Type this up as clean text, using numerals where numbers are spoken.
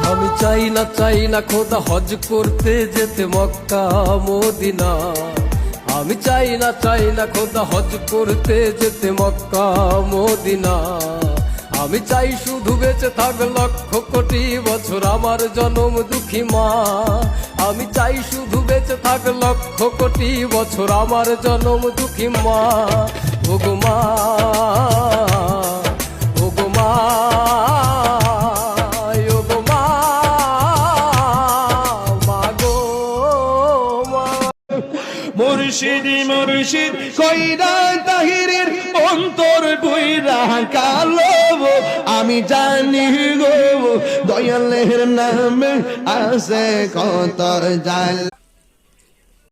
আমি চাই না খোদা হজ করতে যেতে মক্কা মদিনা। আমি চাই না খোদা হজ করতে যেতে মক্কা মদিনা। আমি চাই শুধু বেঁচে থাক লক্ষ কোটি বছর আমার জনম দুঃখী মা। আমি চাই শুধু বেঁচে থাক লক্ষ কোটি বছর আমার জনম দুঃখী মা। ওগো মা, ওগো মা, ওগো মা, মাগো মা। মুর্শিদি মুর্শিদ কইরা তাহিরের অন্তর বইরা কালো, আমি জানি গো দয়ালের নামে আছে কত জাল।